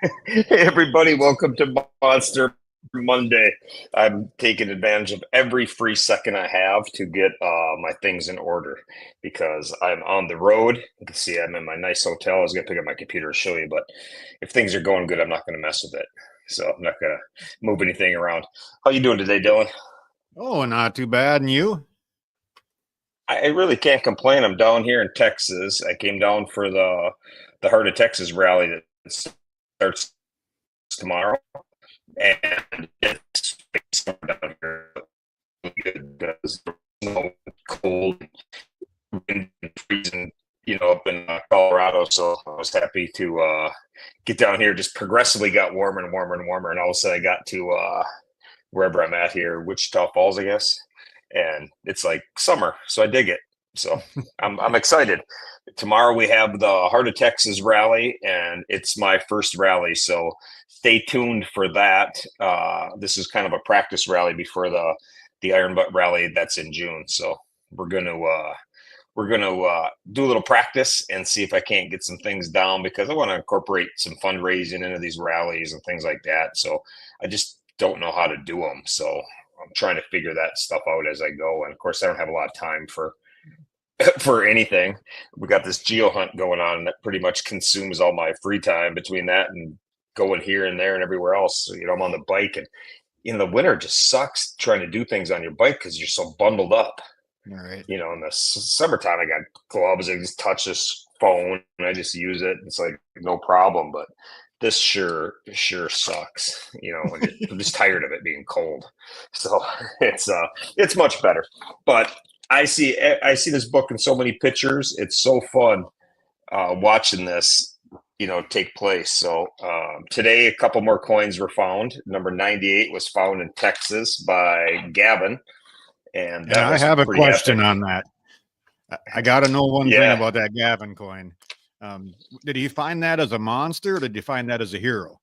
Hey everybody, welcome to Monster Monday. I'm taking advantage of every free second I have to get my things in order because I'm on the road. You can see I'm in my nice hotel. I was gonna pick up my computer and show you, but if things are going good, I'm not gonna mess with it. So I'm not gonna move anything around. How you doing today, Dylan? Oh, not too bad. And you? I really can't complain. I'm down here in Texas. I came down for the Heart of Texas rally that starts tomorrow. And it's summer down here. Good because snow, cold, wind, and freezing, up in Colorado. So I was happy to get down here. Just progressively got warmer and warmer and warmer, and all of a sudden I got to wherever I'm at here, Wichita Falls, I guess, and it's like summer. So I dig it. So I'm excited. Tomorrow we have the Heart of Texas rally, and it's my first rally. So stay tuned for that. This is kind of a practice rally before the Iron Butt rally that's in June. So we're gonna do a little practice and see if I can't get some things down because I want to incorporate some fundraising into these rallies and things like that. So I just don't know how to do them. So I'm trying to figure that stuff out as I go. And of course, I don't have a lot of time for for anything. We got this geo hunt going on that pretty much consumes all my free time between that and going here and there and everywhere else. So, I'm on the bike and in the winter it just sucks trying to do things on your bike because you're so bundled up. All right. In the summertime, I got gloves. I just touch this phone and I just use it. It's like no problem. But this sure sucks. I'm just tired of it being cold. So it's much better. But I see this book in so many pictures. It's so fun watching this, take place. So today, a couple more coins were found. Number 98 was found in Texas by Gavin, and And that I was have a pretty question epic. on that. I got to know one thing Yeah, about that Gavin coin. Did he find that as a monster or did you find that as a hero?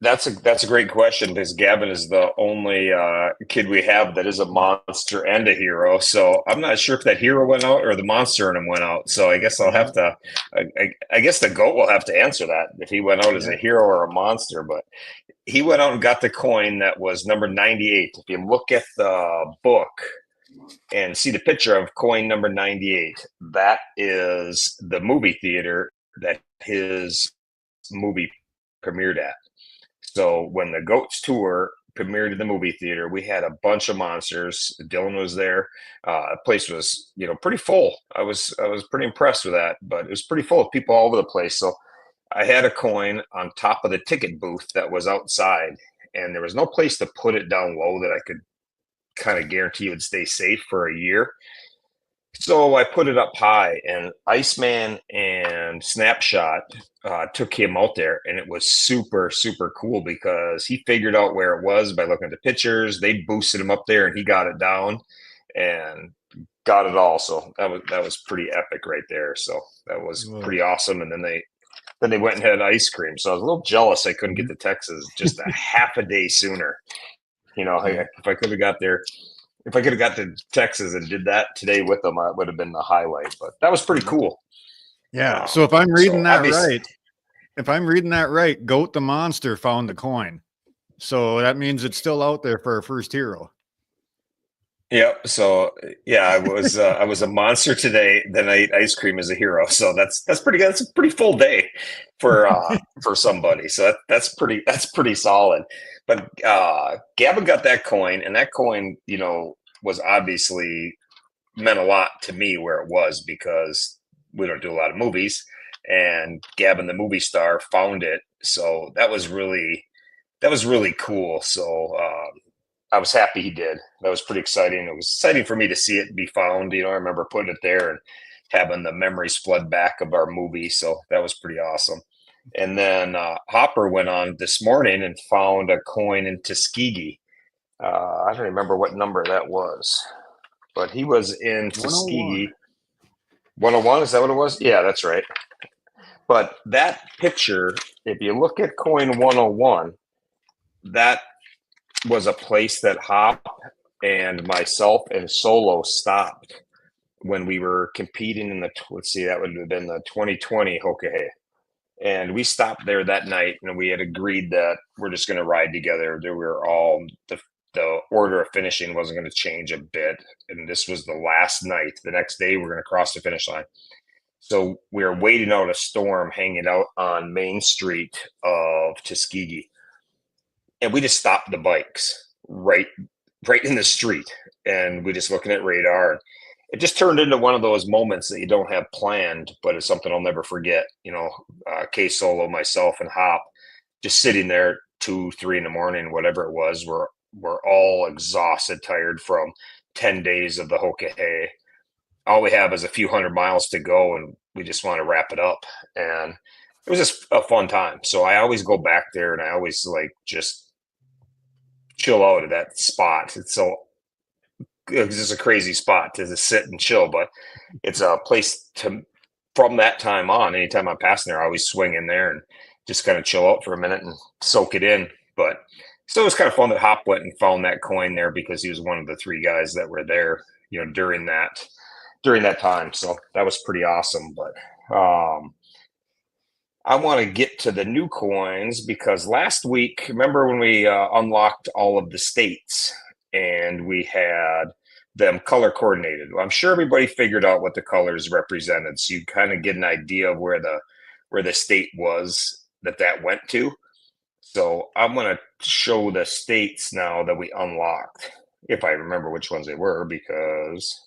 that's a great question because Gavin is the only kid we have that is a monster and a hero. So I'm not sure if that hero went out or the monster in him went out. So I guess I'll Yeah. have to. I guess the goat will have to answer that if he went out as Yeah. a hero or a monster. But he went out and got the coin that was number 98. If you look at the book and see the picture of coin number 98, that is the movie theater that his movie premiered at. So when the Goats tour premiered at the movie theater, we had a bunch of monsters. Dylan was there. The place was, pretty full. I was pretty impressed with that, but it was pretty full of people all over the place. So I had a coin on top of the ticket booth that was outside, and there was no place to put it down low that I could kind of guarantee it would stay safe for a year. So I put it up high, and Iceman and Snapshot took him out there, and it was super, super cool because he figured out where it was by looking at the pictures. They boosted him up there, and he got it down and got it all. So that was pretty epic right there. So that was Whoa. pretty awesome. And then they went and had ice cream. So I was a little jealous I couldn't get Mhm. to Texas just a half a day sooner. Yeah. If I could have got there if I could have got to Texas and did that today with them, that would have been the highlight. But that was pretty Yeah. cool. Yeah. So So obviously, if I'm reading that right, Goat the monster found the coin. So that means it's still out there for our first hero. yeah. So yeah, I was a monster today. Then I ate ice cream as a hero. So that's pretty good. That's a pretty full day for somebody. So that's pretty solid. But Gavin got that coin, and that coin, was obviously meant a lot to me where it was because we don't do a lot of movies, and Gavin, the movie star, found it. So that was really cool. So I was happy he did. That was pretty exciting. It was exciting for me to see it be found. I remember putting it there and having the memories flood back of our movie. So that was pretty awesome. And then Hopper went on this morning and found a coin in Tuskegee. I don't remember what number that was, but he was in 101. Tuskegee. 101, is that what it was? Yeah, that's right. But that picture, if you look at coin 101, that was a place that Hop and myself and Solo stopped when we were competing in let's see, that would have been the 2020 Hokahe. And we stopped there that night, and we had agreed that we're just going to ride together. That we were all the order of finishing wasn't going to change a bit, and this was the last night. The next day, we're going to cross the finish line. So we were waiting out a storm, hanging out on Main Street of Tuskegee, and we just stopped the bikes right in the street, and we just looking at radar. It just turned into one of those moments that you don't have planned, but it's something I'll never forget. K Solo, myself, and Hop just sitting there 2, 3 in the morning, whatever it was. We're all exhausted, tired from 10 days of the Hokahay. All we have is a few hundred miles to go, and we just want to wrap it up. And it was just a fun time. So I always go back there, and I always just chill out at that spot. It's just a crazy spot to just sit and chill, but it's a place from that time on, anytime I'm passing there, I always swing in there and just kind of chill out for a minute and soak it in. But still, it was kind of fun that Hop went and found that coin there, because he was one of the 3 guys that were there, during that time. So that was pretty awesome. But I want to get to the new coins, because last week, remember when we unlocked all of the states and we had them color coordinated? Well, I'm sure everybody figured out what the colors represented, so you kind of get an idea of where the state was that went to. So I'm going to show the states now that we unlocked, if I remember which ones they were, because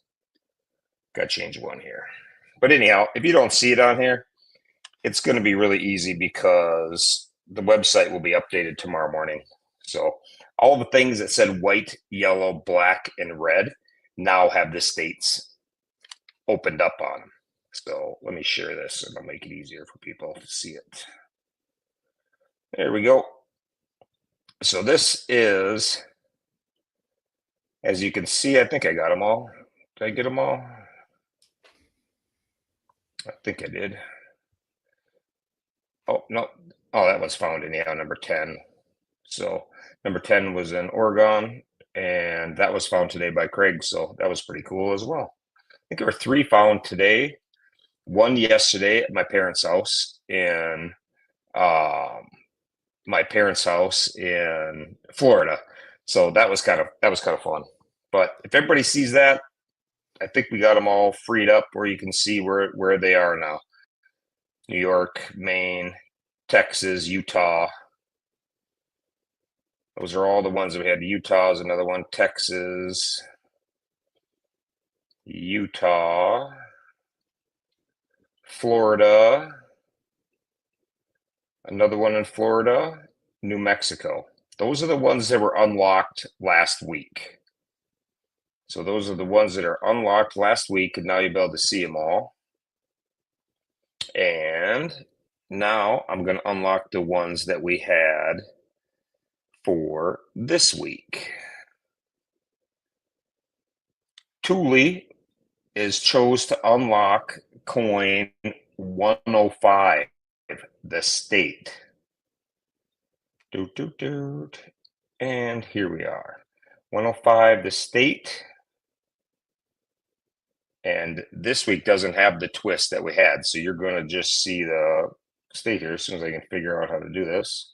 got to change one here. But anyhow, if you don't see it on here, it's going to be really easy, because the website will be updated tomorrow morning. So all the things that said white, yellow, black, and red now have the states opened up on them. So let me share this, and I'll make it easier for people to see it. There we go. So this is, as you can see, I think I got them all. Did I get them all? I think I did. Oh, no. Oh, that was found in number 10. So number 10 was in Oregon, and that was found today by Craig. So that was pretty cool as well. I think there were 3 found today, 1 yesterday at my parents' house in Florida. So that was kind of fun. But if everybody sees that, I think we got them all freed up where you can see where they are now. New York, Maine, Texas, Utah. Those are all the ones that we had. Utah is another one. Texas, Utah, Florida, another one in Florida, New Mexico. Those are the ones that were unlocked last week. So those are the ones that are unlocked last week, and now you'll be able to see them all. And now I'm going to unlock the ones that we had for this week. Thule is chose to unlock coin 105, the state. And here we are. 105, the state. And this week doesn't have the twist that we had. So you're going to just see the state here as soon as I can figure out how to do this.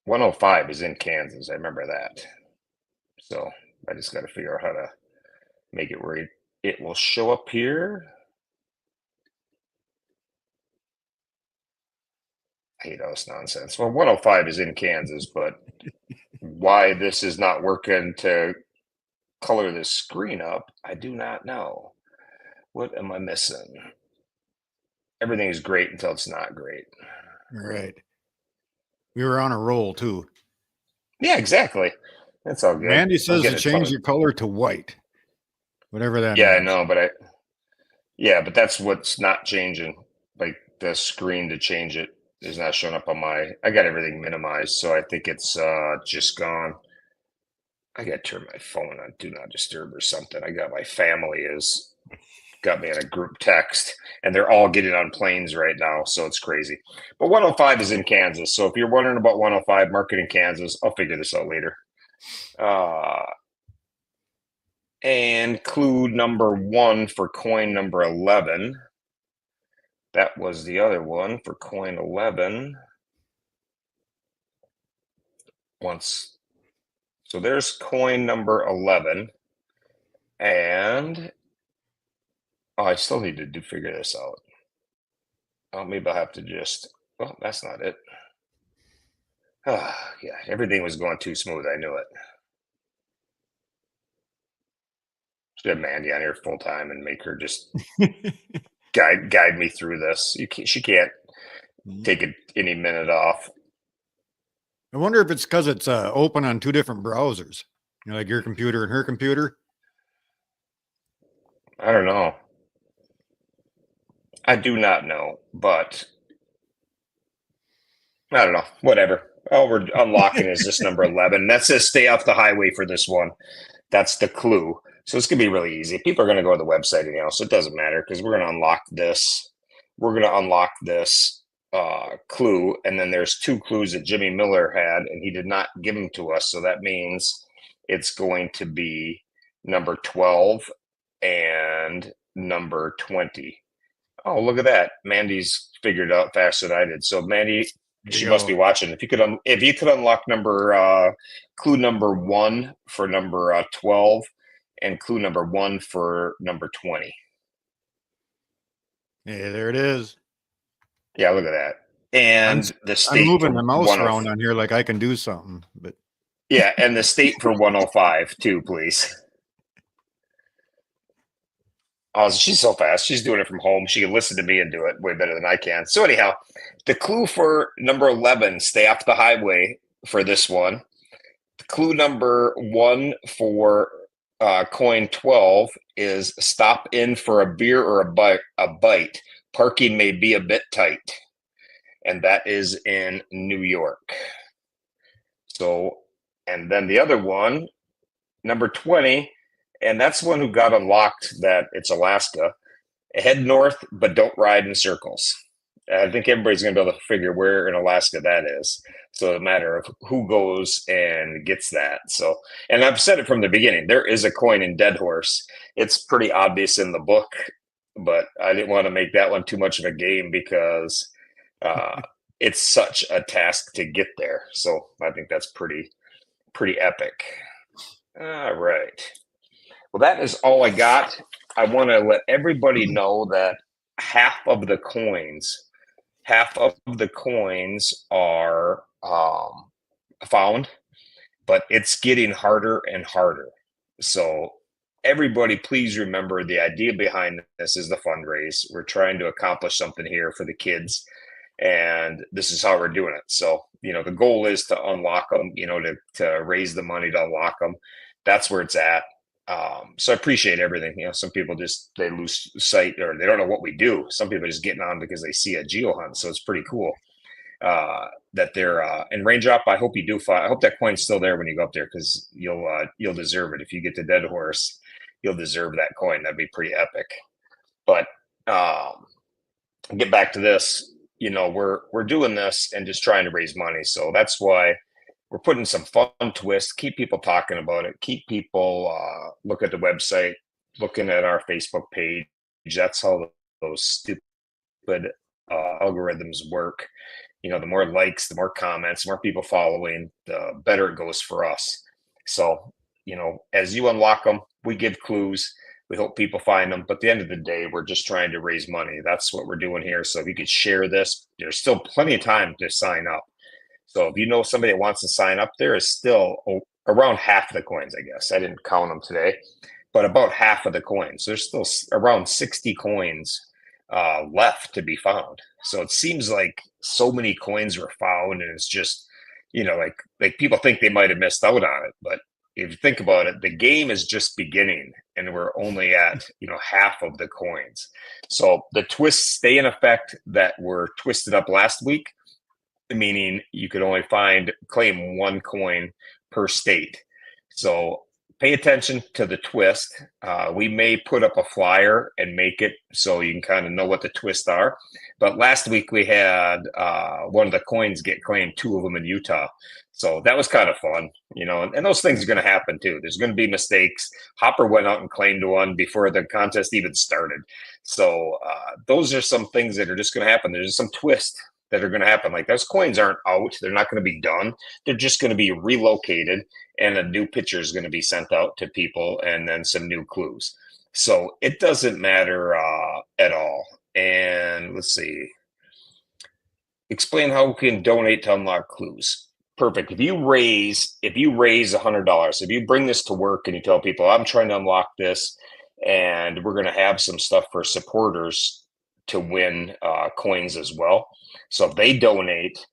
105 is in Kansas. I remember that. So I just got to figure out how to make it where it will show up here. I hate all this nonsense. Well, 105 is in Kansas, but why this is not working to color this screen up, I do not know. What am I missing? Everything is great until it's not great. Right. We were on a roll too. Yeah, exactly. That's all good. Mandy says to change your color to white. Whatever that means. I know, but that's what's not changing. Like the screen to change it is not showing up on I got everything minimized, so I think it's just gone. I got to turn my phone on do not disturb or something. I got my family got me in a group text, and they're all getting on planes right now, so it's crazy. But 105 is in Kansas, so if you're wondering about 105, mark it in Kansas. I'll figure this out later. And clue number 1 for coin number 11. That was the other one for coin 11. So there's coin number 11. And I still need to figure this out. Maybe I'll have to just, well, that's not it. Yeah, everything was going too smooth. I knew it. Should have Mandy on here full time and make her just guide me through this. She can't take any minute off. I wonder if it's because it's open on two different browsers. Like your computer and her computer. I don't know. I do not know, but I don't know. Whatever. All we're unlocking is this number 11. That says stay off the highway for this one. That's the clue. So it's going to be really easy. People are going to go to the website anyhow, so it doesn't matter because we're going to unlock this. We're going to unlock this clue, and then there's two clues that Jimmy Miller had, and he did not give them to us. So that means it's going to be number 12 and number 20. Oh, look at that. Mandy's figured out faster than I did. So Mandy, she must be watching. If you could unlock clue number 1 for number 12 and clue number 1 for number 20. Yeah, there it is. Yeah, look at that. And the state. I'm moving the mouse around on here like I can do something, but yeah, and the state for 105 too, please. Oh, she's so fast. She's doing it from home. She can listen to me and do it way better than I can. So anyhow, the clue for number 11, stay off the highway for this one. Clue number 1 for coin 12 is stop in for a beer or a bite. Parking may be a bit tight. And that is in New York. So, and then the other one, number 20, and that's one who got unlocked that it's Alaska. Head north, but don't ride in circles. I think everybody's going to be able to figure where in Alaska that is. So it's a matter of who goes and gets that. So, and I've said it from the beginning, there is a coin in Dead Horse. It's pretty obvious in the book, but I didn't want to make that one too much of a game because it's such a task to get there. So I think that's pretty epic. All right. Well, that is all I got. I want to let everybody know that half of the coins are found, but it's getting harder and harder. So everybody, please remember the idea behind this is the fundraise. We're trying to accomplish something here for the kids, and this is how we're doing it. So, the goal is to unlock them, to raise the money to unlock them. That's where it's at. So I appreciate everything. Some people they lose sight or they don't know what we do. Some people are just getting on because they see a geo hunt. So it's pretty cool that they're and Raindrop. I hope you do find. I hope that coin's still there when you go up there because you'll deserve it. If you get to Dead Horse, you'll deserve that coin. That'd be pretty epic. But get back to this. We're doing this and just trying to raise money. So that's why we're putting some fun twists, keep people talking about it, keep people look at the website, looking at our Facebook page. That's how those stupid algorithms work. The more likes, the more comments, the more people following, the better it goes for us. So, as you unlock them, we give clues. We hope people find them. But at the end of the day, we're just trying to raise money. That's what we're doing here. So if you could share this, there's still plenty of time to sign up. So if you know somebody that wants to sign up, there is still around half of the coins, I guess. I didn't count them today, but about half of the coins. There's still around 60 coins left to be found. So it seems like so many coins were found, and it's just, like people think they might have missed out on it. But if you think about it, the game is just beginning, and we're only at, half of the coins. So the twists stay in effect that were twisted up last week, meaning you could only claim one coin per state. So pay attention to the twist. We may put up a flyer and make it so you can kind of know what the twists are. But last week we had one of the coins get claimed, 2 of them in Utah. So that was kind of fun, and those things are going to happen too. There's going to be mistakes. Hopper went out and claimed one before the contest even started. So those are some things that are just going to happen. There's some twists that are going to happen. Like those coins aren't out. They're not going to be done. They're just going to be relocated and a new picture is going to be sent out to people and then some new clues. So it doesn't matter at all. And let's see. Explain how we can donate to unlock clues. Perfect. If you raise $100, if you bring this to work and you tell people, I'm trying to unlock this, and we're going to have some stuff for supporters to win coins as well. So if they donate,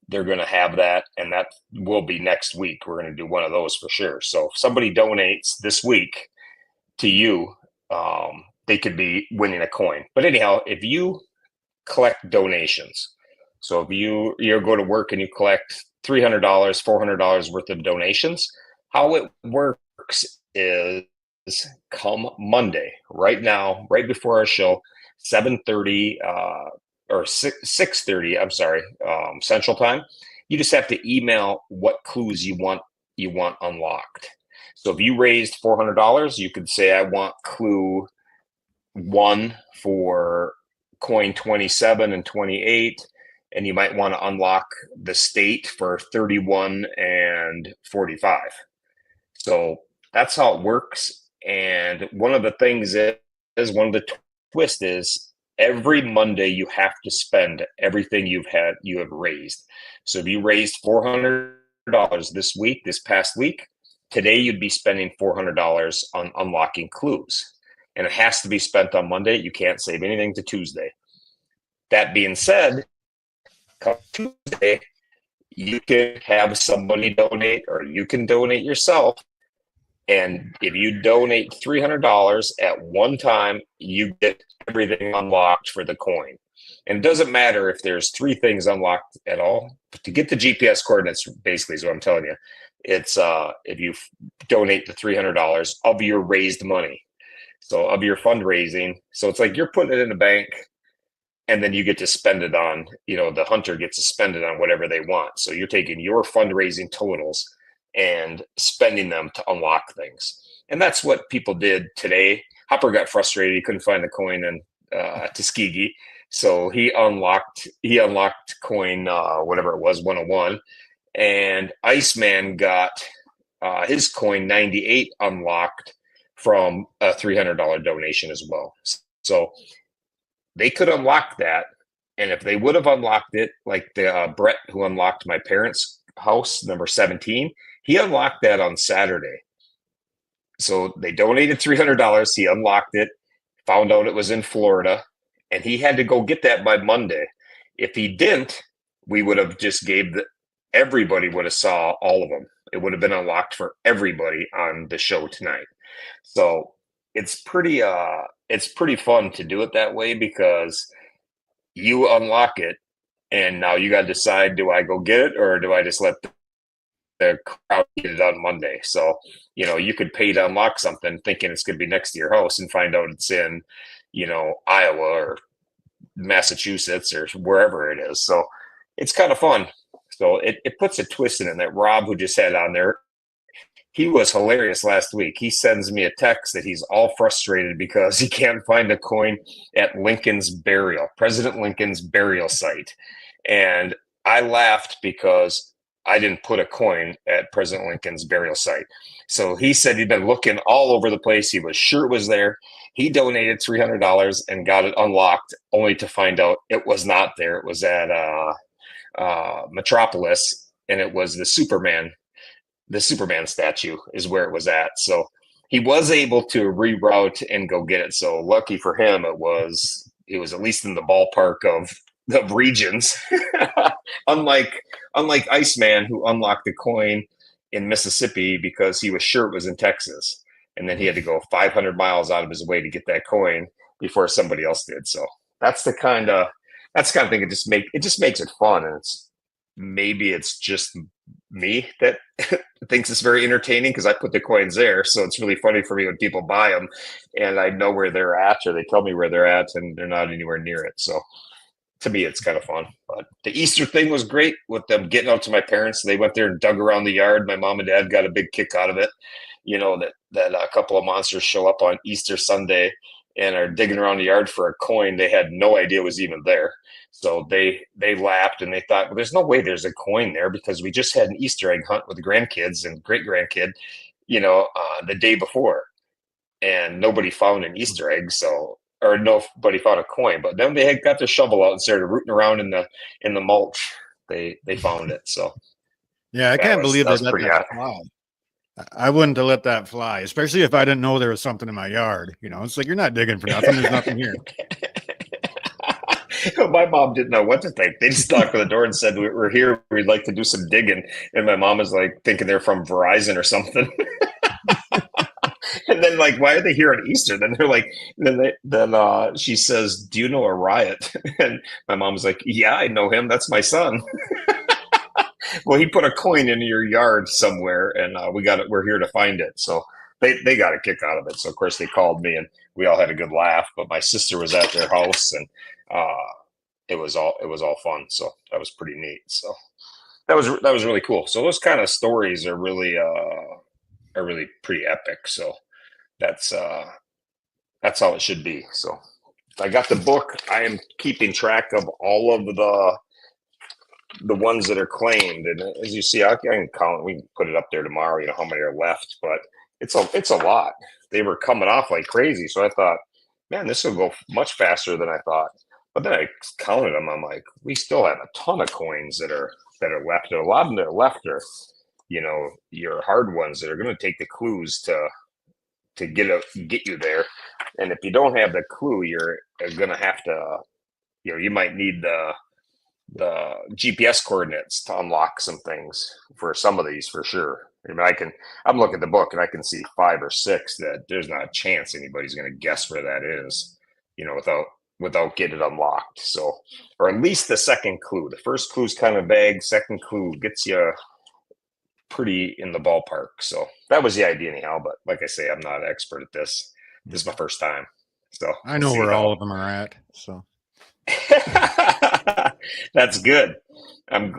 they're going to have that, and that will be next week. We're going to do one of those for sure. So if somebody donates this week to you, they could be winning a coin. But anyhow, if you collect donations, so if you go to work and you collect $300, $400 worth of donations, how it works is come Monday, right now, right before our show, 7:30 or 6:30, I'm sorry, Central Time, you just have to email what clues you want unlocked. So if you raised $400, you could say, I want clue 1 for coin 27 and 28, and you might want to unlock the state for 31 and 45. So that's how it works. And one of the things is one of the twists is every Monday you have to spend everything you have raised. So if you raised $400 this past week, today you'd be spending $400 on unlocking clues. And it has to be spent on Monday. You can't save anything to Tuesday. That being said, come Tuesday, you can have somebody donate or you can donate yourself. And if you donate $300 at one time, you get everything unlocked for the coin. And it doesn't matter if there's 3 things unlocked at all. To get the GPS coordinates, basically, is what I'm telling you. It's if you donate the $300 of your raised money. So of your fundraising. So it's like you're putting it in a bank and then you get to spend it on, the hunter gets to spend it on whatever they want. So you're taking your fundraising totals and spending them to unlock things. And that's what people did today. Hopper got frustrated. He couldn't find the coin in Tuskegee. So he unlocked coin, whatever it was, 101. And Iceman got his coin 98 unlocked from a $300 donation as well. So they could unlock that. And if they would have unlocked it, like the Brett who unlocked my parents' house, number 17, he unlocked that on Saturday. So they donated $300. He unlocked it, found out it was in Florida, and he had to go get that by Monday. If he didn't, we would have just everybody would have saw all of them. It would have been unlocked for everybody on the show tonight. So it's pretty fun to do it that way because you unlock it and now you got to decide, do I go get it or do I just let the crowd get it on Monday? So, you could pay to unlock something thinking it's going to be next to your house and find out it's in, Iowa or Massachusetts or wherever it is. So it's kind of fun. So it puts a twist in it. That Rob, who just had on there, he was hilarious last week. He sends me a text that he's all frustrated because he can't find a coin at President Lincoln's burial site. And I laughed because I didn't put a coin at President Lincoln's burial site. So he said he'd been looking all over the place. He was sure it was there. He donated $300 and got it unlocked only to find out it was not there. It was at Metropolis, and it was the Superman statue is where it was at. So he was able to reroute and go get it. So lucky for him, it was at least in the ballpark of the regions. unlike Iceman, who unlocked the coin in Mississippi because he was sure it was in Texas. And then he had to go 500 miles out of his way to get that coin before somebody else did. So that's the kind of thing. It just makes it fun. And maybe it's just me that thinks it's very entertaining because I put the coins there. So it's really funny for me when people buy them and I know where they're at or they tell me where they're at and they're not anywhere near it. So to me, it's kind of fun. But the Easter thing was great with them getting out to my parents. They went there and dug around the yard. My mom and dad got a big kick out of it. That a couple of monsters show up on Easter Sunday and are digging around the yard for a coin they had no idea was even there. So they laughed and they thought, well, there's no way there's a coin there because we just had an Easter egg hunt with the grandkids and great grandkid, the day before, and nobody found an Easter egg. So or nobody found a coin. But then they had got their shovel out and started rooting around in the mulch. They found it. So Yeah, I can't believe they let that awesome. fly. I wouldn't have let that fly, especially if I didn't know there was something in my yard. It's like you're not digging for nothing. There's nothing here. My mom didn't know what to think. They just knocked on the door and said, "We're here. We'd like to do some digging." And my mom was like thinking they're from Verizon or something. And then like, why are they here on Easter? Then they're like, then she says, "Do you know a riot?" And my mom's like, "Yeah, I know him. That's my son." Well, he put a coin in your yard somewhere, and we got it. We're here to find it. So they got a kick out of it. So of course they called me, and we all had a good laugh. But my sister was at their house, and it was all fun. So that was pretty neat. So that was really cool. So those kind of stories are really pretty epic. So that's how it should be. So I got the book. I am keeping track of all of the ones that are claimed, and as you see, I can count. We can put it up there tomorrow. How many are left, but it's a lot. They were coming off like crazy, so I thought, man, this will go much faster than I thought. But then I counted them. I'm like, we still have a ton of coins that are left, and a lot of them that are left are, your hard ones that are going to take the clues to get you there. And if you don't have the clue, you're going to have to, you might need the GPS coordinates to unlock some things for some of these for sure. I mean, I'm looking at the book and I can see 5 or 6 that there's not a chance anybody's going to guess where that is, without getting it unlocked. So, or at least the second clue. The first clue is kind of vague. Second clue gets you pretty in the ballpark. So that was the idea anyhow. But like I say, I'm not an expert at this. This is my first time. So I know where all of them are at. So that's good. I'm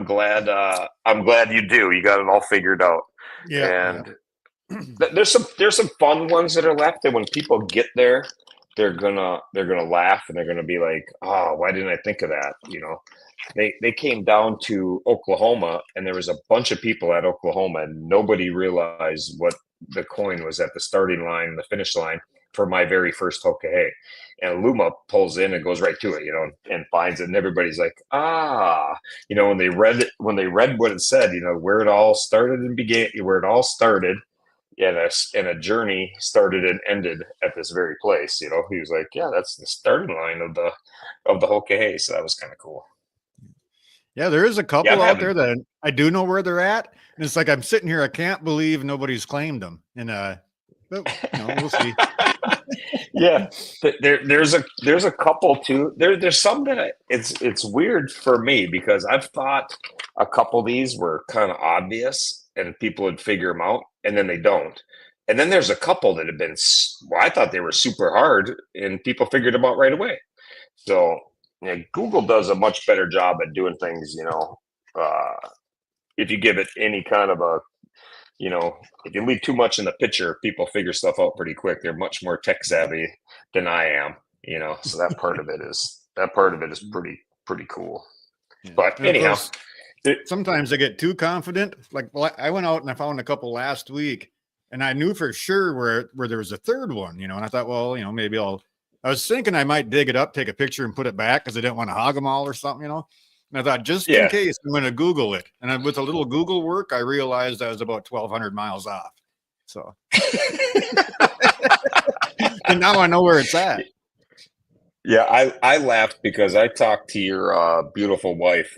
glad. I'm glad you do. You got it all figured out. yeah. And there's some fun ones that are left. And when people get there, they're gonna laugh and they're gonna be like, "Oh, why didn't I think of that?" They came down to Oklahoma and there was a bunch of people at Oklahoma and nobody realized what the coin was at the starting line and the finish line for my very first Hokahe. And Luma pulls in and goes right to it, and finds it. And everybody's like, when they read what it said, where it all started and began, where it all started, and a journey started and ended at this very place. He was like, yeah, that's the starting line of the Hokahe. So that was kind of cool. Yeah, there is a couple out there that I do know where they're at. And it's like I'm sitting here, I can't believe nobody's claimed them. And but, we'll see. Yeah, there's a couple too. There's some that it's weird for me because I've thought a couple of these were kind of obvious and people would figure them out, and then they don't. And then there's a couple that have been, well, I thought they were super hard, and people figured them out right away. So Google does a much better job at doing things. If you give it any kind of a if you leave too much in the picture, people figure stuff out pretty quick. They're much more tech savvy than I am, so that part of it is pretty cool. Yeah. But anyhow, sometimes I get too confident. Like, I went out and I found a couple last week and I knew for sure where there was a third one, and I thought, well, maybe I was thinking I might dig it up, take a picture and put it back because I didn't want to hog them all or something, And I thought, just in case, I'm going to Google it. And with a little Google work, I realized I was about 1,200 miles off. So, and now I know where it's at. Yeah, I laughed because I talked to your beautiful wife,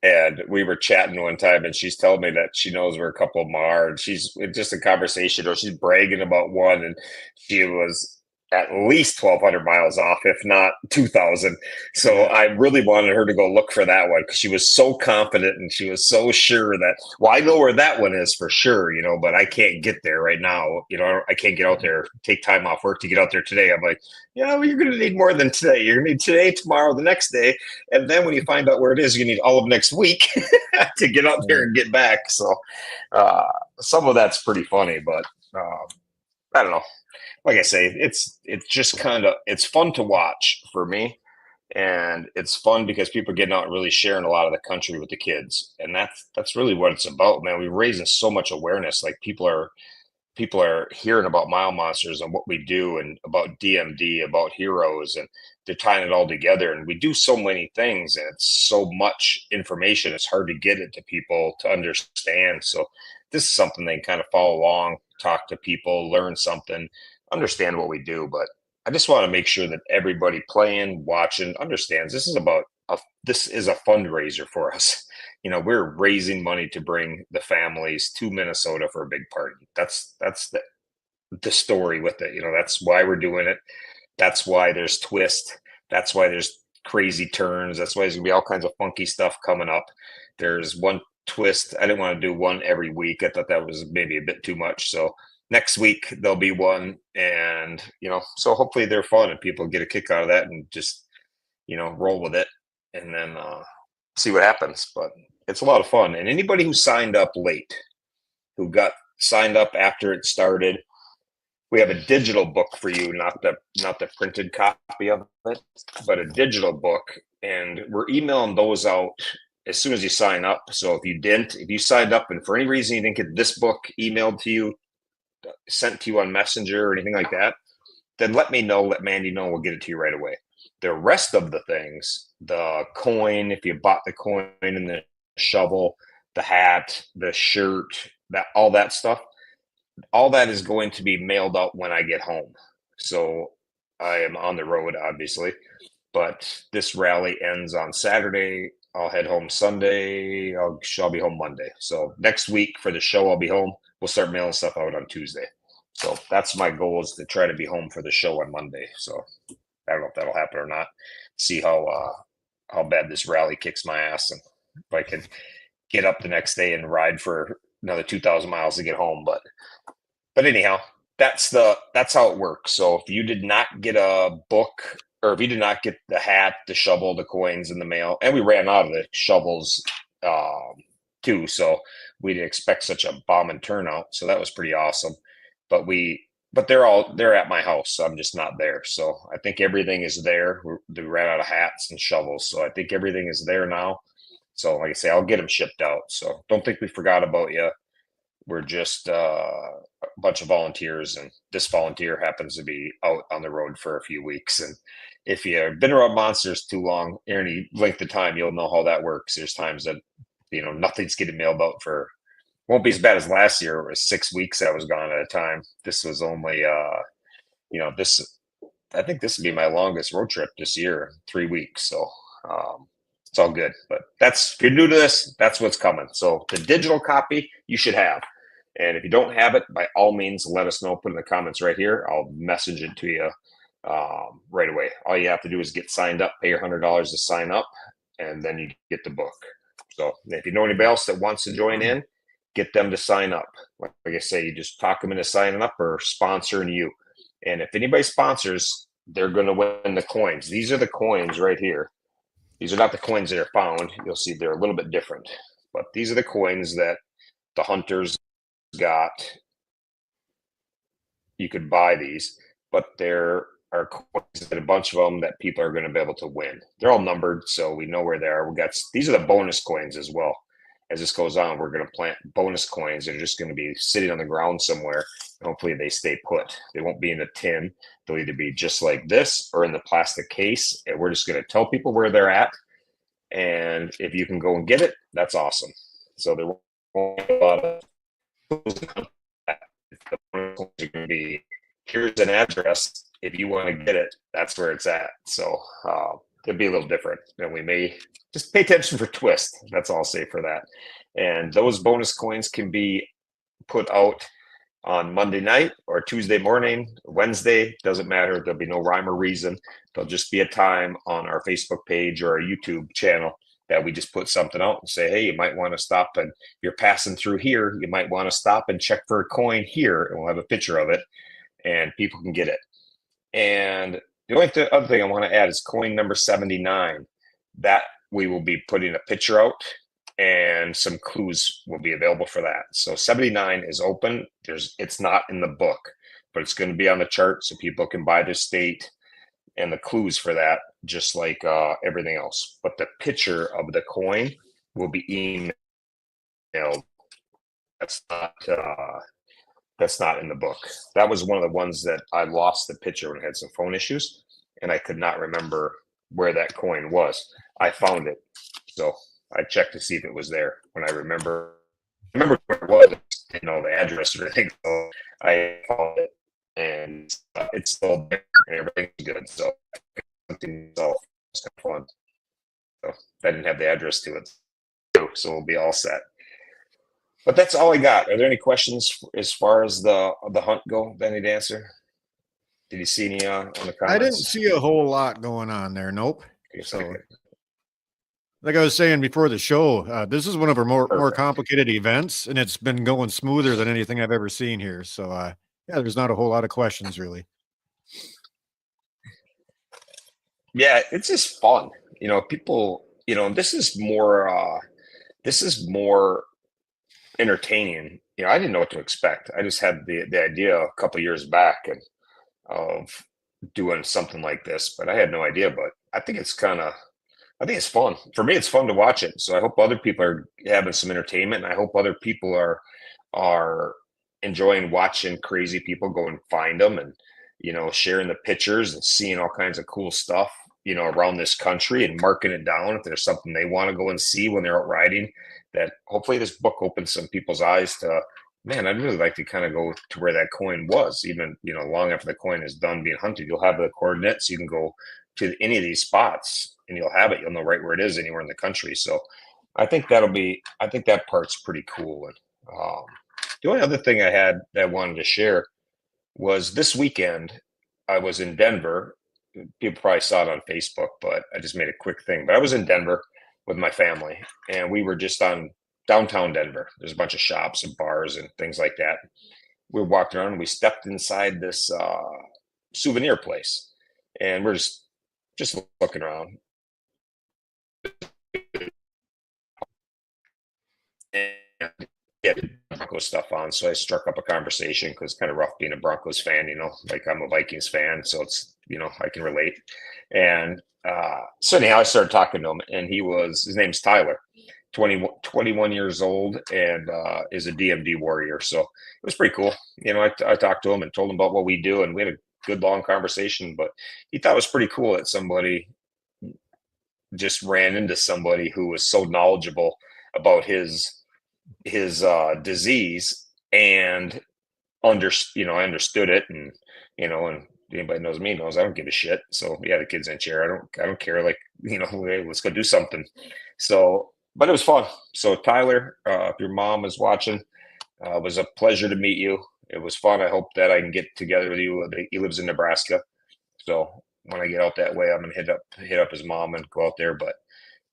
and we were chatting one time, and she's telling me that she knows where a couple of them are. And she's just a conversation, or she's bragging about one, and she was at least 1,200 miles off, if not 2,000. So Yeah. I really wanted her to go look for that one because she was so confident and she was so sure that, well, I know where that one is for sure, but I can't get there right now. I can't get out there, take time off work to get out there today. I'm like, well, you're going to need more than today. You're going to need today, tomorrow, the next day. And then when you find out where it is, you need all of next week to get out there and get back. So some of that's pretty funny, but I don't know. Like I say, it's just it's fun to watch for me, and it's fun because people are getting out and really sharing a lot of the country with the kids, and that's really what it's about, man. We're raising so much awareness. Like people are hearing about Mile Monsters and what we do, and about DMD, about heroes, and they're tying it all together. And we do so many things, and it's so much information. It's hard to get it to people to understand. So this is something they can kind of follow along, talk to people, learn something, understand what we do. But I just want to make sure that everybody playing, watching, understands this is a fundraiser for us. We're raising money to bring the families to Minnesota for a big party. That's the story with it. That's why we're doing it. That's why there's twist. That's why there's crazy turns. That's why there's gonna be all kinds of funky stuff coming up. There's one twist. I didn't want to do one every week. I thought that was maybe a bit too much. So next week there'll be one, and so hopefully they're fun and people get a kick out of that and just roll with it, and then see what happens. But it's a lot of fun. And anybody who signed up late, who got signed up after it started, we have a digital book for you, not the printed copy of it, but a digital book. And we're emailing those out as soon as you sign up. So if you signed up and for any reason you didn't get this book emailed to you, sent to you on Messenger or anything like that, then let me know, let Mandy know, we'll get it to you right away. The rest of the things, the coin, if you bought the coin and the shovel, the hat, the shirt, all that stuff, all that is going to be mailed out when I get home. So I am on the road, obviously, but this rally ends on Saturday. I'll head home Sunday. I'll be home Monday. So next week for the show, I'll be home. We'll start mailing stuff out on Tuesday. So that's my goal, is to try to be home for the show on Monday. So I don't know if that'll happen or not. See how bad this rally kicks my ass, and if I can get up the next day and ride for another 2,000 miles to get home. But anyhow, that's how it works. So if you did not get a book, or if you did not get the hat, the shovel, the coins in the mail, and we ran out of the shovels too, so we didn't expect such a bombing turnout. So that was pretty awesome. But they're at my house, so I'm just not there. So I think everything is there. We ran out of hats and shovels, so I think everything is there now. So like I say, I'll get them shipped out. So don't think we forgot about you. We're just a bunch of volunteers, and this volunteer happens to be out on the road for a few weeks. And if you've been around monsters too long, any length of time, you'll know how that works. There's times that nothing's getting mailed out for, won't be as bad as last year. It was 6 weeks I was gone at a time. This was only this, I think this would be my longest road trip this year, 3 weeks. So it's all good. But if you're new to this, that's what's coming. So the digital copy you should have. And if you don't have it, by all means, let us know. Put in the comments right here. I'll message it to you right away. All you have to do is get signed up, pay your $100 to sign up, and then you get the book. So if you know anybody else that wants to join in, get them to sign up. Like I say, you just talk them into signing up or sponsoring you. And if anybody sponsors, they're going to win the coins. These are the coins right here. These are not the coins that are found. You'll see they're a little bit different. But these are the coins that the hunters got. You could buy these, but there are coins, a bunch of them that people are going to be able to win. They're all numbered, so we know where they are. These are the bonus coins as well. As this goes on, we're going to plant bonus coins that are just going to be sitting on the ground somewhere. Hopefully they stay put. They won't be in a tin. They'll either be just like this or in the plastic case. And we're just going to tell people where they're at. And if you can go and get it, that's awesome. So there won't be a lot of going to be, here's an address. If you want to get it, that's where it's at. So it'll be a little different. And we may just pay attention for twist. That's all I'll say for that. And those bonus coins can be put out on Monday night or Tuesday morning, Wednesday, doesn't matter. There'll be no rhyme or reason. There'll just be a time on our Facebook page or our YouTube channel that we just put something out and say, hey, you might want to stop, and you're passing through here. You might want to stop and check for a coin here, and we'll have a picture of it and people can get it. And the only other thing I want to add is coin number 79. That we will be putting a picture out and some clues will be available for that. So 79 is open. It's not in the book, but it's going to be on the chart so people can buy the state and the clues for that, just like everything else. But the picture of the coin will be emailed. That's not in the book. That was one of the ones that I lost the picture when I had some phone issues, and I could not remember where that coin was. I found it, so I checked to see if it was there. When I remember where it was, I didn't know the address or anything, so I found it, and it's still there, and everything's good. So it's kind of fun. So I didn't have the address to it, so we'll be all set. But that's all I got. Are there any questions as far as the hunt go that I need to answer? Did you see any on the comments? I didn't see a whole lot going on there. Nope. So, like I was saying before the show, this is one of our more complicated events, and it's been going smoother than anything I've ever seen here. So, yeah, there's not a whole lot of questions really. Yeah, it's just fun. People, this is more entertaining. I didn't know what to expect. I just had the idea a couple years back of doing something like this, but I had no idea. But I think it's fun. For me, it's fun to watch it. So I hope other people are having some entertainment, and I hope other people are enjoying watching crazy people go and find them, and sharing the pictures and seeing all kinds of cool stuff around this country, and marking it down if there's something they want to go and see when they're out riding. That hopefully this book opens some people's eyes to, man, I'd really like to kind of go to where that coin was, even long after the coin is done being hunted. You'll have the coordinates. You can go to any of these spots and you'll have it. You'll know right where it is anywhere in the country. So I think that part's pretty cool. And the only other thing I had that I wanted to share was this weekend I was in Denver. People probably saw it on Facebook, but I just made a quick thing. But I was in Denver with my family, and we were just on downtown Denver. There's a bunch of shops and bars and things like that. We were walking around, and we stepped inside this souvenir place, and we're just looking around. And yeah, Broncos stuff on, so I struck up a conversation because it's kind of rough being a Broncos fan. Like I'm a Vikings fan, so it's I can relate. And so anyhow, I started talking to him, and his name's Tyler, 21 years old, and is a DMD warrior. So it was pretty cool. I talked to him and told him about what we do, and we had a good long conversation. But he thought it was pretty cool that somebody just ran into somebody who was so knowledgeable about his disease, and I understood it, and and anybody knows me knows I don't give a shit. So yeah, the kid's in a chair. I don't care. Like, hey, let's go do something. So, but it was fun. So Tyler, if your mom is watching, it was a pleasure to meet you. It was fun. I hope that I can get together with you. He lives in Nebraska. So when I get out that way, I'm going to hit up his mom and go out there. But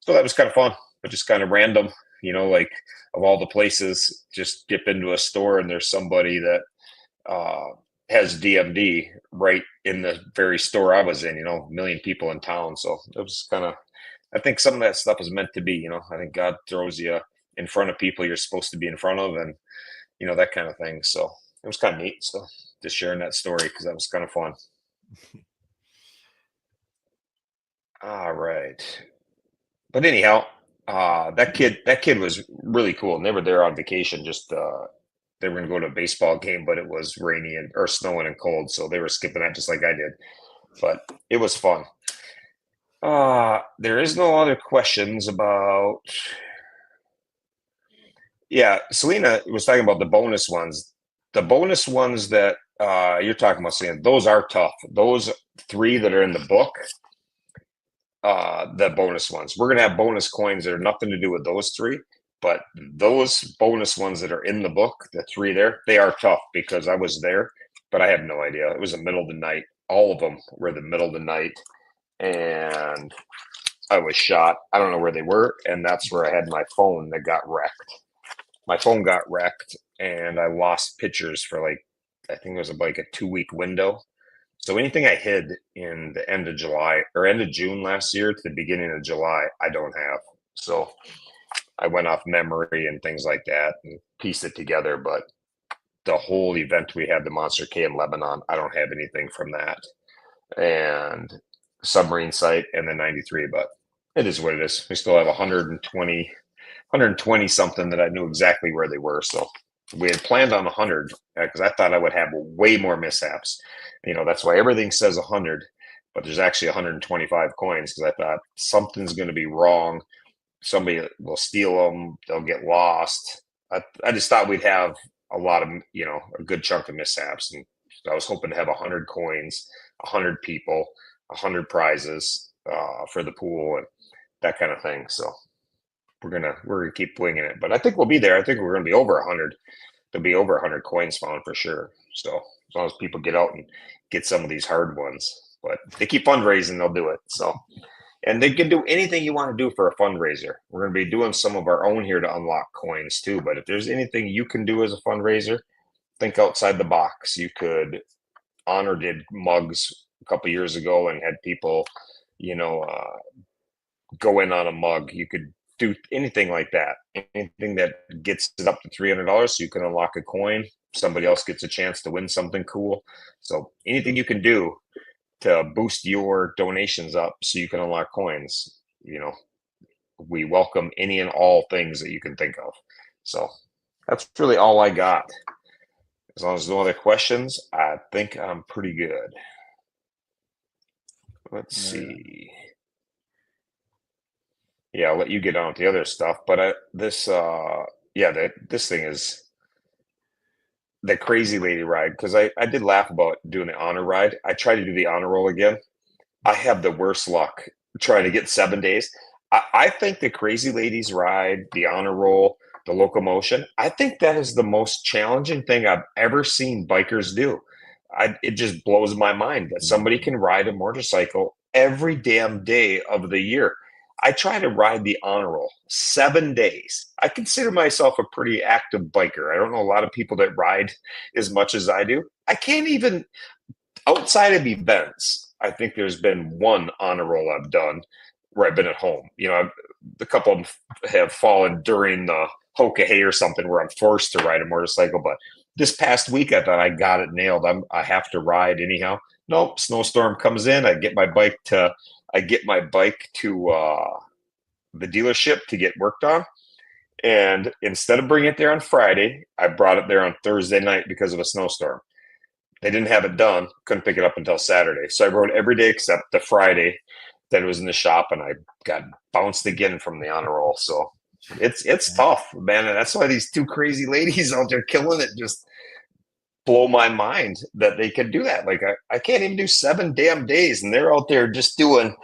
so that was kind of fun, but just kind of random, like of all the places, just dip into a store and there's somebody that, has DMD right in the very store I was in, a million people in town. So it was I think some of that stuff is meant to be, I think God throws you in front of people you're supposed to be in front of, and, that kind of thing. So it was kind of neat. So just sharing that story because that was kind of fun. All right. But anyhow, that kid was really cool. And they were there on vacation, just, they were going to go to a baseball game, but it was rainy or snowing and cold. So they were skipping that just like I did, but it was fun. There is no other questions about, yeah. Selena was talking about the bonus ones that, you're talking about, Selena, those are tough. Those 3 that are in the book, the bonus ones, we're going to have bonus coins that are nothing to do with those 3, But those bonus ones that are in the book, the 3 there, they are tough because I was there, but I have no idea. It was the middle of the night. All of them were the middle of the night, and I was shot. I don't know where they were, and that's where I had my phone that got wrecked. My phone got wrecked, and I lost pictures for like, I think it was like a 2-week window. So anything I hid in the end of July or end of June last year to the beginning of July, I don't have. So I went off memory and things like that and pieced it together. But the whole event we had, the Monster K in Lebanon, I don't have anything from that. And submarine site and then 93, but it is what it is. We still have 120 something that I knew exactly where they were. So we had planned on 100 because I thought I would have way more mishaps. That's why everything says 100, but there's actually 125 coins because I thought something's going to be wrong. Somebody will steal them. They'll get lost. I just thought we'd have a lot of, a good chunk of mishaps. And I was hoping to have 100 coins, 100 people, 100 prizes for the pool and that kind of thing. So we're gonna keep winging it, but I think we'll be there. I think we're gonna be over 100. There'll be over 100 coins found for sure. So as long as people get out and get some of these hard ones, but if they keep fundraising, they'll do it. So, and they can do anything you want to do for a fundraiser. We're gonna be doing some of our own here to unlock coins too. But if there's anything you can do as a fundraiser, think outside the box. You could Honor did mugs a couple years ago and had people, go in on a mug. You could do anything like that. Anything that gets it up to $300, so you can unlock a coin. Somebody else gets a chance to win something cool. So anything you can do to boost your donations up, so you can unlock coins. We welcome any and all things that you can think of. So that's really all I got. As long as no other questions, I think I'm pretty good. Let's see. Yeah, I'll let you get on with the other stuff. But this thing is the crazy lady ride, because I did laugh about doing the honor ride. I tried to do the honor roll again. I have the worst luck trying to get 7 days. I think the crazy ladies ride, the honor roll, the locomotion, I think that is the most challenging thing I've ever seen bikers do. It just blows my mind that somebody can ride a motorcycle every damn day of the year. I try to ride the honor roll 7 days. I consider myself a pretty active biker. I don't know a lot of people that ride as much as I do. I can't even, outside of events, I think there's been one honor roll I've done where I've been at home. A couple of them have fallen during the Hoka Hay or something where I'm forced to ride a motorcycle. But this past week, I thought I got it nailed. I have to ride anyhow. Nope, snowstorm comes in. I get my bike to the dealership to get worked on. And instead of bringing it there on Friday, I brought it there on Thursday night because of a snowstorm. They didn't have it done. Couldn't pick it up until Saturday. So I rode every day except the Friday that it was in the shop, and I got bounced again from the honor roll. So it's tough, man. And that's why these two crazy ladies out there killing it just blow my mind that they could do that. Like I can't even do 7 damn days, and they're out there just doing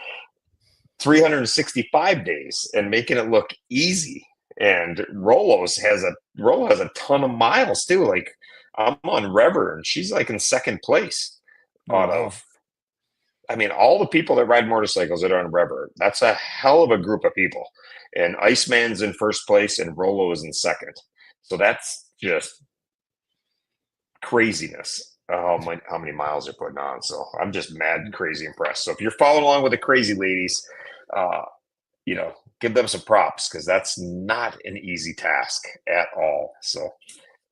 365 days and making it look easy. And Rollo has a ton of miles too. Like I'm on Rever, and she's like in second place out of. I mean, all the people that ride motorcycles that are on Rever, that's a hell of a group of people. And Iceman's in first place and Rollo is in second. So that's just craziness. How many miles they're putting on. So I'm just mad, crazy impressed. So if you're following along with the crazy ladies, give them some props, because that's not an easy task at all. So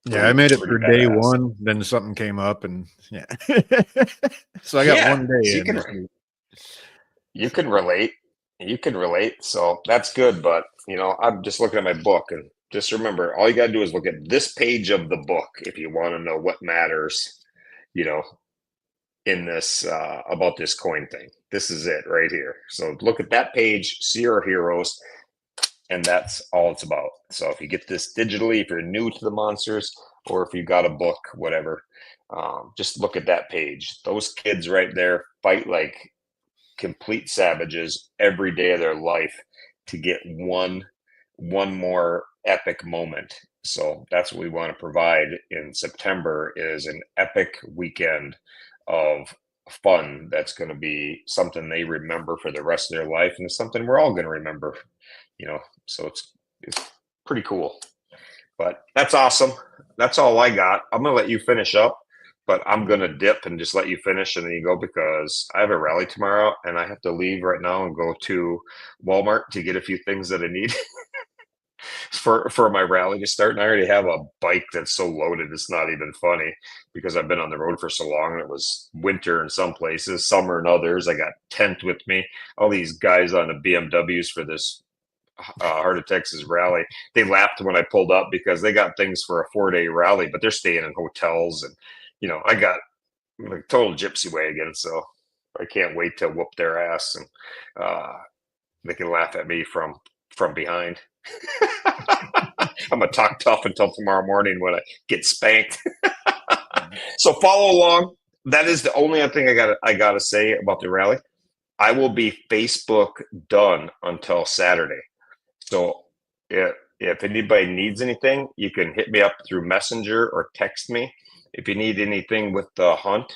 yeah, I made it for day one. Then something came up, and yeah, so I got 1 day. You can relate. You can relate. So that's good. But I'm just looking at my book, and just remember, all you got to do is look at this page of the book if you want to know what matters. In this about this coin thing. This is it right here. So look at that page, see our heroes, and that's all it's about. So if you get this digitally, if you're new to the monsters, or if you got a book, whatever, just look at that page. Those kids right there fight like complete savages every day of their life to get one one more epic moment. So that's what we want to provide in September is an epic weekend of fun that's going to be something they remember for the rest of their life, and it's something we're all going to remember, so it's pretty cool. But that's awesome. That's all I got. I'm gonna let you finish up, but I'm gonna dip and just let you finish and then you go, because I have a rally tomorrow and I have to leave right now and go to Walmart to get a few things that I need for my rally to start. And I already have a bike that's so loaded it's not even funny, because I've been on the road for so long, and it was winter in some places, summer in others. I got tent with me. All these guys on the BMWs for this Heart of Texas rally, they laughed when I pulled up because they got things for a 4-day rally, but they're staying in hotels, and I got like total gypsy wagon, so I can't wait to whoop their ass, and they can laugh at me from behind. I'm gonna talk tough until tomorrow morning when I get spanked. So follow along. That is the only other thing I gotta say about the rally. I will be Facebook done until Saturday. So if anybody needs anything, you can hit me up through Messenger or text me. If you need anything with the hunt,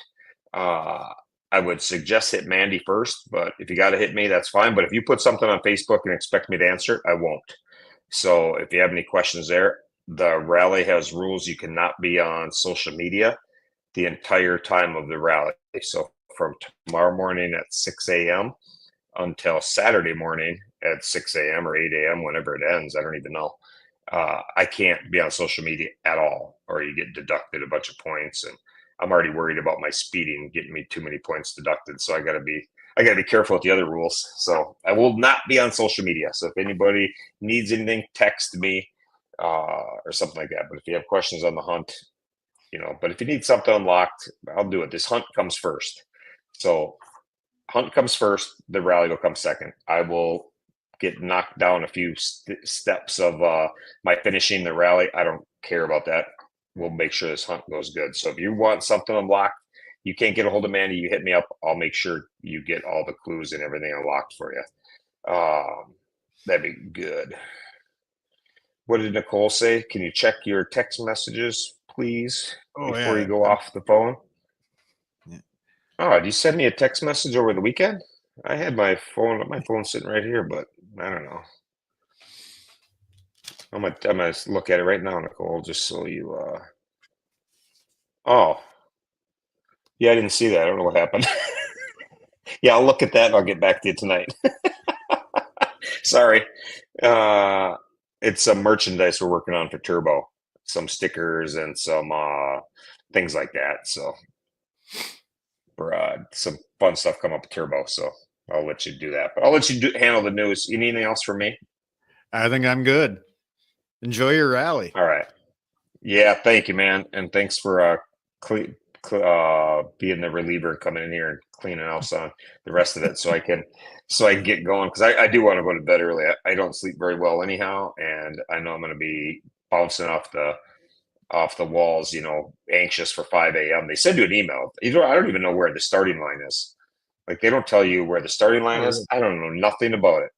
I would suggest hit Mandy first, but if you got to hit me, that's fine. But if you put something on Facebook and expect me to answer it, I won't. So if you have any questions there, the rally has rules. You cannot be on social media the entire time of the rally. So from tomorrow morning at 6 a.m. until Saturday morning at 6 a.m. or 8 a.m., whenever it ends, I don't even know. I can't be on social media at all, or you get deducted a bunch of points. And I'm already worried about my speeding getting me too many points deducted. So I gotta be careful with the other rules. So I will not be on social media. So if anybody needs anything, text me or something like that. But if you have questions on the hunt, but if you need something unlocked, I'll do it. This hunt comes first. So hunt comes first, the rally will come second. I will get knocked down a few steps of my finishing the rally. I don't care about that. We'll make sure this hunt goes good. So if you want something unlocked, you can't get a hold of Mandy, you hit me up. I'll make sure you get all the clues and everything unlocked for you. That'd be good. What did Nicole say? Can you check your text messages, please, before you go off the phone? Yeah. Oh, did you send me a text message over the weekend? I had my phone sitting right here, but I don't know. I'm gonna look at it right now, Nicole, just so you oh. Yeah, I didn't see that. I don't know what happened. Yeah, I'll look at that and I'll get back to you tonight. Sorry. It's some merchandise we're working on for Turbo. Some stickers and some things like that. So some fun stuff come up with Turbo, so I'll let you do that. But I'll let you handle the news. You need anything else from me? I think I'm good. Enjoy your rally. All right. Yeah, thank you, man, and thanks for being the reliever and coming in here and cleaning out on the rest of it, so I can get going, because I do want to go to bed early. I don't sleep very well anyhow, and I know I'm going to be bouncing off the walls, anxious for 5 a.m. They send you an email. I don't even know where the starting line is. Like, they don't tell you where the starting line is. I don't know nothing about it.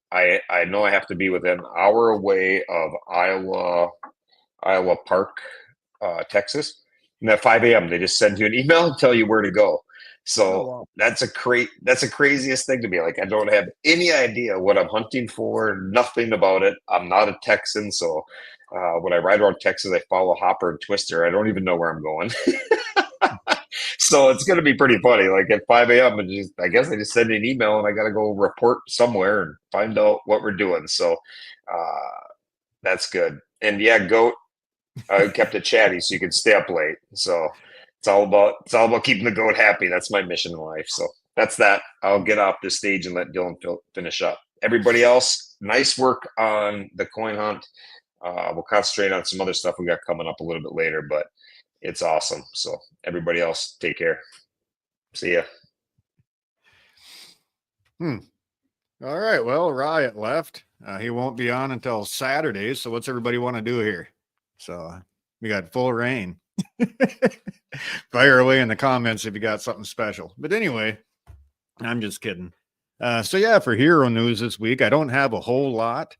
I know I have to be within an hour away of Iowa Park, Texas. And at 5 a.m. they just send you an email and tell you where to go. So that's the craziest thing to me. Like, I don't have any idea what I'm hunting for, nothing about it. I'm not a Texan, so when I ride around Texas, I follow Hopper and Twister. I don't even know where I'm going. So it's going to be pretty funny. Like, at 5 a.m., I guess I just send an email and I got to go report somewhere and find out what we're doing. So that's good. And yeah, Goat, I kept it chatty so you can stay up late. So it's all about keeping the goat happy. That's my mission in life. So that's that. I'll get off this stage and let Dylan finish up. Everybody else, nice work on the coin hunt. We'll concentrate on some other stuff we got coming up a little bit later, but it's awesome. So everybody else, take care. See ya. All right. Well, Riot left. He won't be on until Saturday. So what's everybody want to do here? So we got full reign. Fire away in the comments if you got something special. But anyway, I'm just kidding. So yeah, for hero news this week, I don't have a whole lot.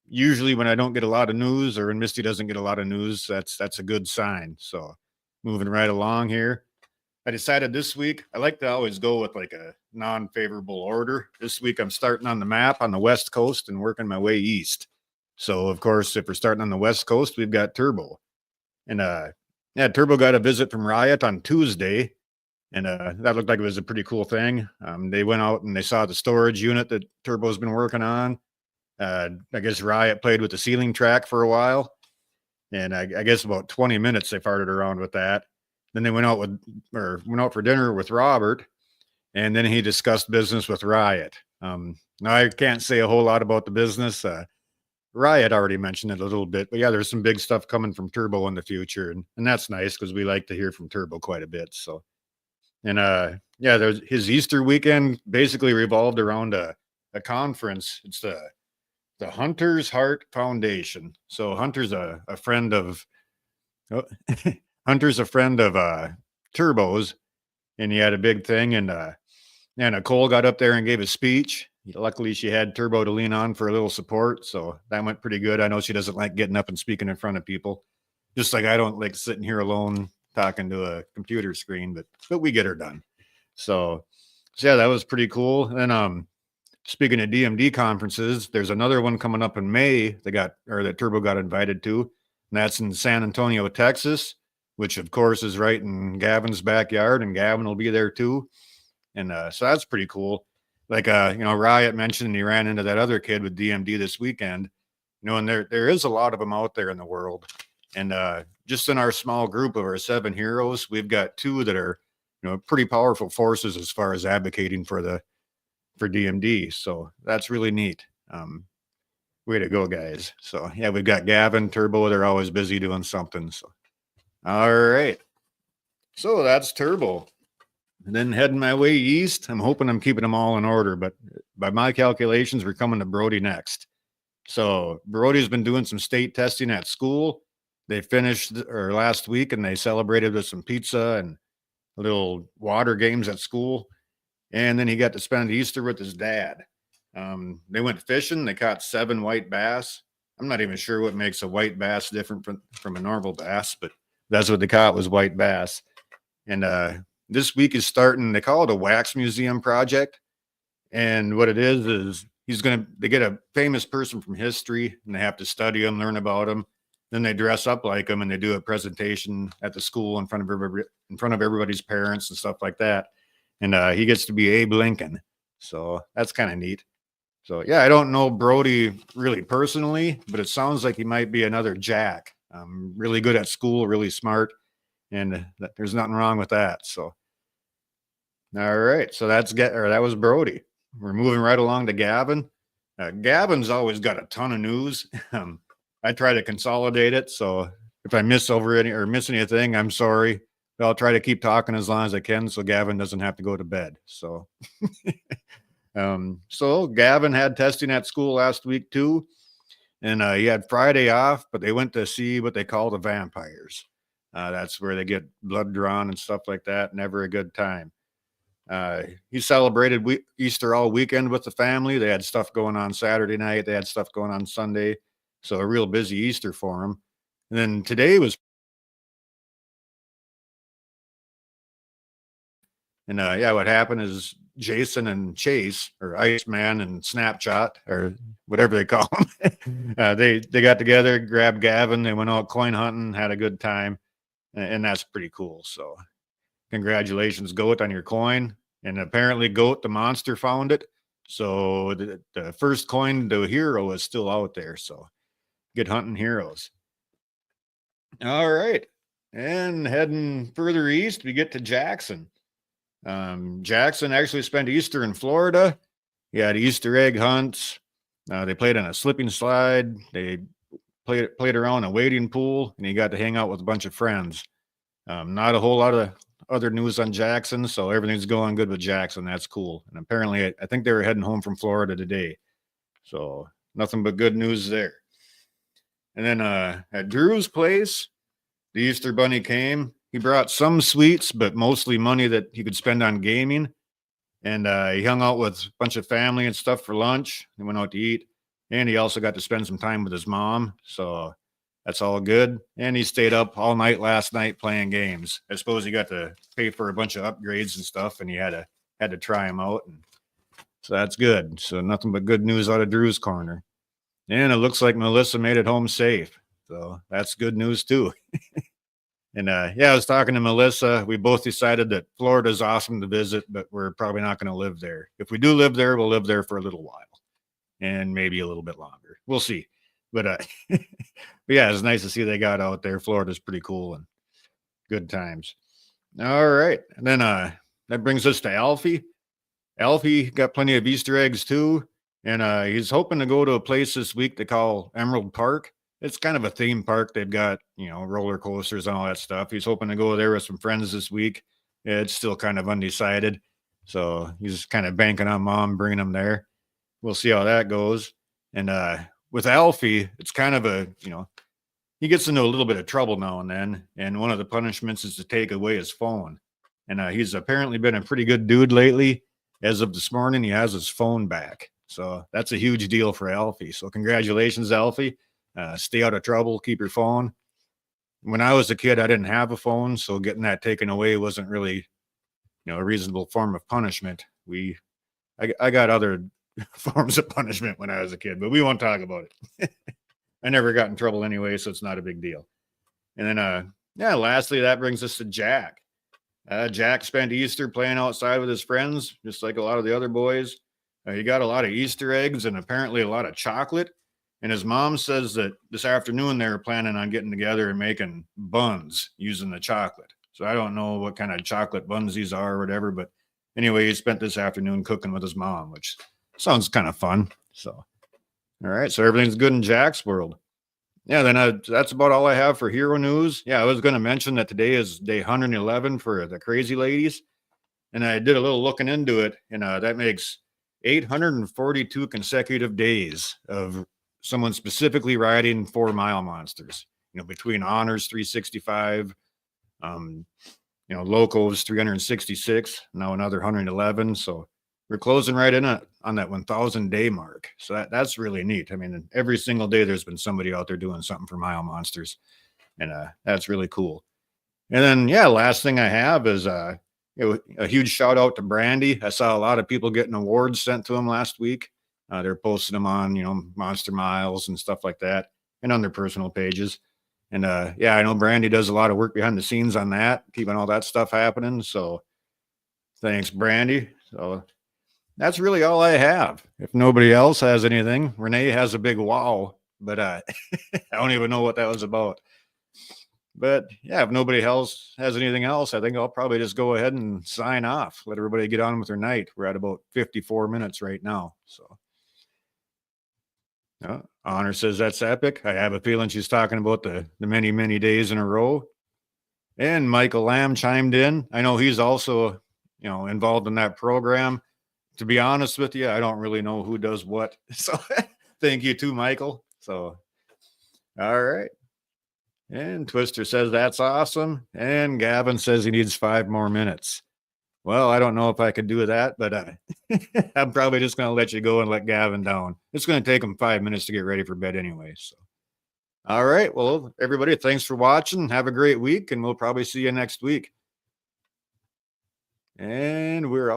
usually when I don't get a lot of news or when Misty doesn't get a lot of news, that's a good sign. So moving right along here. I decided this week I like to always go with like a non-favorable order. This week I'm starting on the map on the West Coast and working my way east. So of course, if we're starting on the West Coast, we've got Turbo. And yeah, Turbo got a visit from Riot on Tuesday. And that looked like it was a pretty cool thing. They went out and they saw the storage unit that Turbo's been working on. I guess Riot played with the ceiling track for a while. And I guess about 20 minutes they farted around with that. Then they went out for dinner with Robert, and then he discussed business with Riot. Now I can't say a whole lot about the business. Riot already mentioned it a little bit, but yeah, there's some big stuff coming from Turbo in the future, and that's nice because we like to hear from Turbo quite a bit. So, and yeah, there's his Easter weekend basically revolved around a conference. It's the Hunter's Heart Foundation. So Hunter's a friend of. Oh, Hunter's a friend of Turbo's, and he had a big thing. And Nicole got up there and gave a speech. Luckily, she had Turbo to lean on for a little support, so that went pretty good. I know she doesn't like getting up and speaking in front of people, just like I don't like sitting here alone talking to a computer screen. But we get her done. So yeah, that was pretty cool. And speaking of DMD conferences, there's another one coming up in May that Turbo got invited to, and that's in San Antonio, Texas, which of course is right in Gavin's backyard, and Gavin will be there too. And so that's pretty cool. Like, Riot mentioned he ran into that other kid with DMD this weekend, and there is a lot of them out there in the world. And just in our small group of our 7 heroes, we've got 2 that are, pretty powerful forces as far as advocating for DMD. So that's really neat. Way to go, guys. So yeah, we've got Gavin, Turbo. They're always busy doing something. So. All right. So that's Turbo. And then heading my way east, I'm hoping I'm keeping them all in order, but by my calculations, we're coming to Brody next. So Brody's been doing some state testing at school. They finished last week and they celebrated with some pizza and little water games at school. And then he got to spend Easter with his dad. They went fishing. They caught 7 white bass. I'm not even sure what makes a white bass different from a normal bass, but that's what they caught was white bass. And this week is starting, they call it a wax museum project. And what it is they get a famous person from history and they have to study him, learn about him. Then they dress up like him and they do a presentation at the school in front of everybody's parents and stuff like that. And he gets to be Abe Lincoln. So that's kind of neat. So yeah, I don't know Brody really personally, but it sounds like he might be another Jack. Really good at school, really smart, and there's nothing wrong with that. So, all right, so that was Brody. We're moving right along to Gavin. Gavin's always got a ton of news. I try to consolidate it, so if I miss anything, I'm sorry. But I'll try to keep talking as long as I can, so Gavin doesn't have to go to bed. So, so Gavin had testing at school last week too. And he had Friday off, but they went to see what they call the vampires. That's where they get blood drawn and stuff like that. Never a good time. He celebrated Easter all weekend with the family. They had stuff going on Saturday night. They had stuff going on Sunday. So a real busy Easter for him. And then today was. And yeah, what happened is Jason and Chase, or Iceman and Snapshot, or whatever they call them, they got together, grabbed Gavin, they went out coin hunting, had a good time, and that's pretty cool. So congratulations, Goat, on your coin. And apparently Goat, the monster, found it. So the first coin, the hero, is still out there. So good hunting, heroes. All right. And heading further east, we get to Jackson. Jackson actually spent Easter in Florida. He had Easter egg hunts. They played on a slipping slide. They played around a wading pool, and he got to hang out with a bunch of friends. Not a whole lot of other news on Jackson, so everything's going good with Jackson. That's cool. And apparently, I think they were heading home from Florida today. So nothing but good news there. And then at Drew's place, the Easter Bunny came. He brought some sweets, but mostly money that he could spend on gaming. And he hung out with a bunch of family and stuff for lunch. They went out to eat. And he also got to spend some time with his mom. So that's all good. And he stayed up all night last night playing games. I suppose he got to pay for a bunch of upgrades and stuff, and he had to try them out. And so that's good. So nothing but good news out of Drew's corner. And it looks like Melissa made it home safe. So that's good news too. And yeah, I was talking to Melissa. We both decided that Florida's awesome to visit, but we're probably not going to live there. If we do live there, we'll live there for a little while and maybe a little bit longer. We'll see. But, but yeah, it's nice to see they got out there. Florida's pretty cool and good times. All right. And then that brings us to Alfie. Alfie got plenty of Easter eggs too. And he's hoping to go to a place this week they call Emerald Park. It's kind of a theme park. They've got, roller coasters and all that stuff. He's hoping to go there with some friends this week. Yeah, it's still kind of undecided. So he's kind of banking on mom bringing him there. We'll see how that goes. And with Alfie, it's kind of he gets into a little bit of trouble now and then. And one of the punishments is to take away his phone. And he's apparently been a pretty good dude lately. As of this morning, he has his phone back. So that's a huge deal for Alfie. So congratulations, Alfie. Stay out of trouble. Keep your phone. When I was a kid, I didn't have a phone. So getting that taken away wasn't really, a reasonable form of punishment. I got other forms of punishment when I was a kid, but we won't talk about it. I never got in trouble anyway, so it's not a big deal. And then, lastly, that brings us to Jack. Jack spent Easter playing outside with his friends, just like a lot of the other boys. He got a lot of Easter eggs and apparently a lot of chocolate. And his mom says that this afternoon they were planning on getting together and making buns using the chocolate. So I don't know what kind of chocolate buns these are or whatever, but anyway, he spent this afternoon cooking with his mom, which sounds kind of fun. So, all right. So everything's good in Jack's world. Yeah, then that's about all I have for hero news. Yeah, I was going to mention that today is day 111 for the Crazy Ladies. And I did a little looking into it, and that makes 842 consecutive days of someone specifically riding 4 mile monsters, between honors 365, locos 366, now another 111. So we're closing right in on that 1,000 day mark. So that's really neat. I mean, every single day there's been somebody out there doing something for mile monsters, and that's really cool. And then, last thing I have is a huge shout out to Brandy. I saw a lot of people getting awards sent to them last week. They're posting them on, Monster Miles and stuff like that, and on their personal pages. And I know Brandy does a lot of work behind the scenes on that, keeping all that stuff happening. So thanks, Brandy. So that's really all I have. If nobody else has anything, Renee has a big wow, but I don't even know what that was about. But if nobody else has anything else, I think I'll probably just go ahead and sign off. Let everybody get on with their night. We're at about 54 minutes right now. So Honor says that's epic. I have a feeling she's talking about the many, many days in a row. And Michael Lamb chimed in. I know he's also, involved in that program. To be honest with you, I don't really know who does what. So thank you too, Michael. So, all right. And Twister says that's awesome. And Gavin says he needs 5 more minutes. Well, I don't know if I could do that, but I'm probably just going to let you go and let Gavin down. It's going to take him 5 minutes to get ready for bed anyway. So, all right. Well, everybody, thanks for watching. Have a great week, and we'll probably see you next week. And we're out.